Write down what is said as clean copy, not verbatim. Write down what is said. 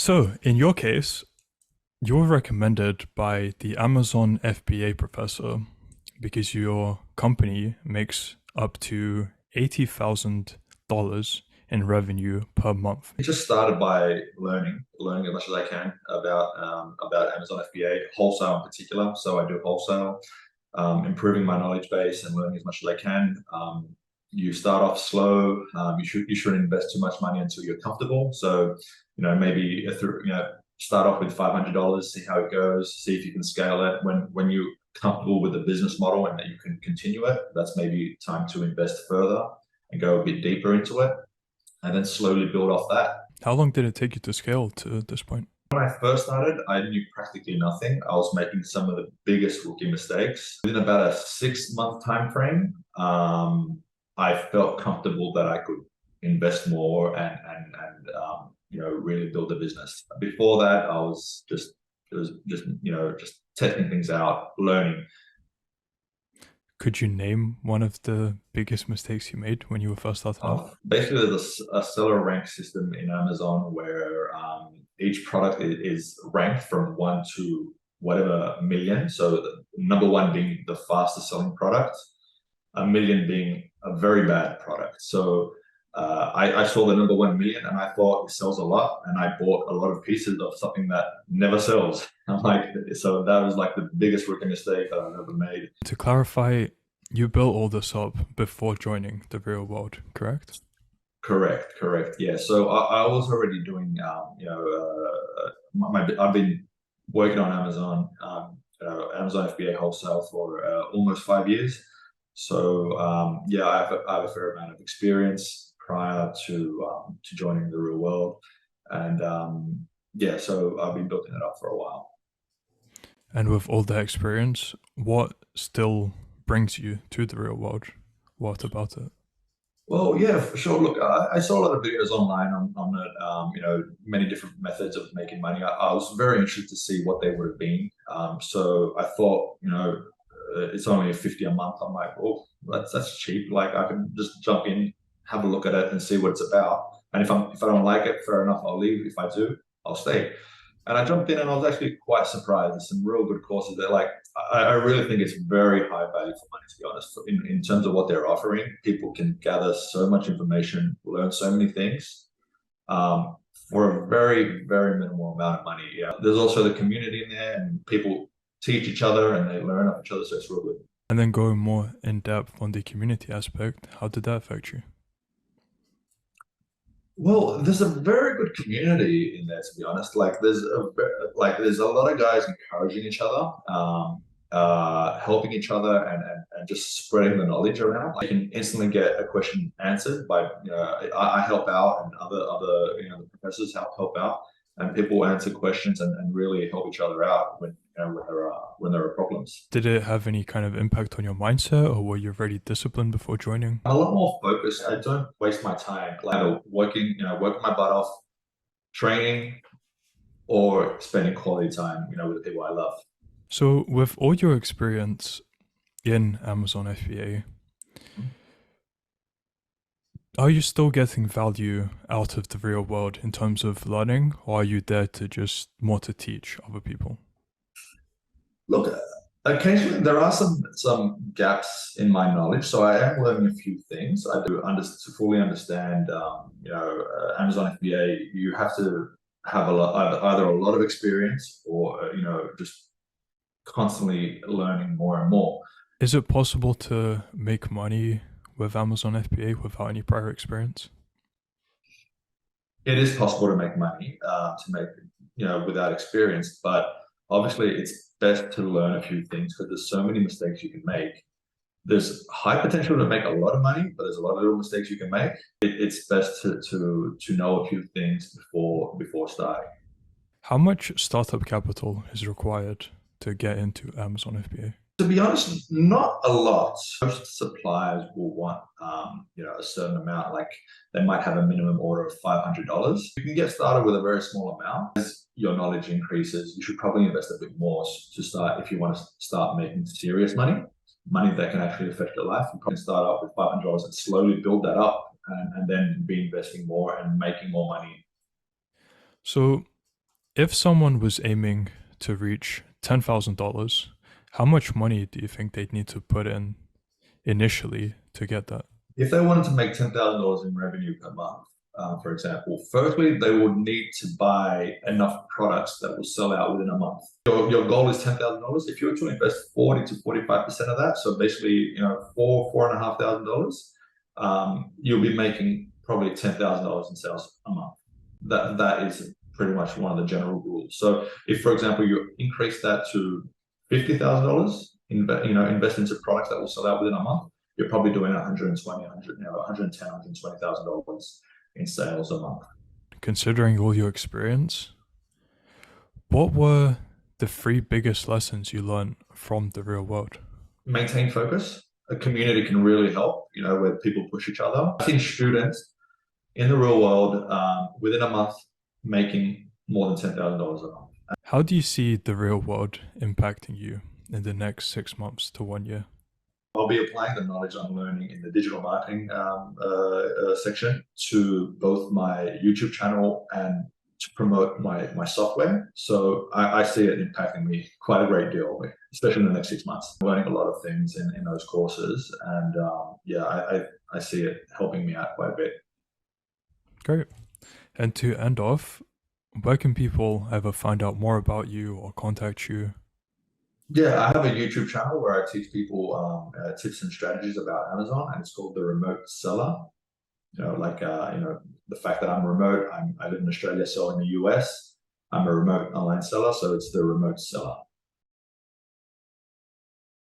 So, in your case, you were recommended by the Amazon FBA professor because your company makes up to $80,000 in revenue per month. It just started by learning as much as I can about Amazon FBA, wholesale in particular. So I do wholesale, improving my knowledge base and learning as much as I can. You start off slow. You shouldn't invest too much money until you're comfortable. So maybe start off with $500, see how it goes, see if you can scale it. When you're comfortable with the business model and that you can continue it, that's maybe time to invest further and go a bit deeper into it, and then slowly build off that. How long did it take you to scale to this point? When I first started, I knew practically nothing. I was making some of the biggest rookie mistakes. Within about a 6-month time frame, I felt comfortable that I could invest more and really build a business. Before that, I was just testing things out, learning. Could you name one of the biggest mistakes you made when you were first starting out? Basically, there's a seller rank system in Amazon where each product is ranked from 1 to whatever million. So the number 1 being the fastest selling product, a million being a very bad product. So I saw the number 1 million and I thought it sells a lot, and I bought a lot of pieces of something that never sells. I'm like, so that was like the biggest rookie mistake that I've ever made. To clarify, you built all this up before joining the real world, correct? Correct. Yeah. So I was already doing, I've been working on Amazon, Amazon FBA wholesale for almost 5 years. So yeah, I have a fair amount of experience prior to joining the real world, and yeah, so I've been building it up for a while. And with all that experience, what still brings you to the real world? What about it? Well, yeah, for sure. Look, I saw a lot of videos online on it, many different methods of making money. I was very interested to see what they would have been. So I thought, it's only a 50 a month. I'm like, oh, that's cheap. Like I can just jump in, have a look at it, and see what it's about. And if I don't like it, fair enough, I'll leave. If I do, I'll stay. And I jumped in, and I was actually quite surprised. There's some real good courses. They're like, I really think it's very high value for money, to be honest. In terms of what they're offering, people can gather so much information, learn so many things, for a very, very minimal amount of money. Yeah. There's also the community in there, and people teach each other and they learn off each other. So it's real good. And then going more in depth on the community aspect, how did that affect you? Well, there's a very good community in there, to be honest. Like there's a lot of guys encouraging each other, helping each other, and just spreading the knowledge around. Like you can instantly get a question answered by, I help out, and other the professors help out, and people answer questions and really help each other out when there are problems. Did it have any kind of impact on your mindset, or were you very disciplined before joining? I'm a lot more focused. I don't waste my time like working my butt off, training, or spending quality time, with the people I love. So, with all your experience in Amazon FBA, are you still getting value out of the real world in terms of learning, or are you there to just more to teach other people? Look, occasionally there are some gaps in my knowledge, so I am learning a few things. I do to fully understand, Amazon FBA. You have to have either a lot of experience or just constantly learning more and more. Is it possible to make money with Amazon FBA without any prior experience? It is possible to make money, without experience, but obviously it's best to learn a few things because there's so many mistakes you can make. There's high potential to make a lot of money, but there's a lot of little mistakes you can make. It's best to know a few things before starting. How much startup capital is required to get into Amazon FBA? To be honest, not a lot. Most suppliers will want, a certain amount. Like they might have a minimum order of $500. You can get started with a very small amount. As your knowledge increases, you should probably invest a bit more to start if you want to start making serious money that can actually affect your life. You probably start up with $500 and slowly build that up, and then be investing more and making more money. So If someone was aiming to reach $10,000, how much money do you think they'd need to put in initially to get that? If they wanted to make $10,000 in revenue per month, for example, firstly, they would need to buy enough products that will sell out within a month. Your goal is $10,000. If you were to invest 40 to 45% of that, so basically, four and a half thousand dollars, you'll be making probably $10,000 in sales a month. That is pretty much one of the general rules. So if, for example, you increase that to $50,000, invest into products that will sell out within a month, you're probably doing 120, 100, 110, $120,000 in sales a month. Considering all your experience, what were the three biggest lessons you learned from the real world? Maintain focus. A community can really help, where people push each other. I've seen students in the real world within a month making more than $10,000 a month. How do you see the real world impacting you in the next 6 months to 1 year? I'll be applying the knowledge I'm learning in the digital marketing section to both my YouTube channel and to promote my software. So I see it impacting me quite a great deal, especially in the next 6 months. I'm learning a lot of things in those courses, and yeah, I see it helping me out quite a bit. Great. And to end off, where can people ever find out more about you or contact you? Yeah, I have a YouTube channel where I teach people tips and strategies about Amazon, and it's called The Remote Seller. The fact that I'm remote, I live in Australia, so in the US, I'm a remote online seller, so it's The Remote Seller.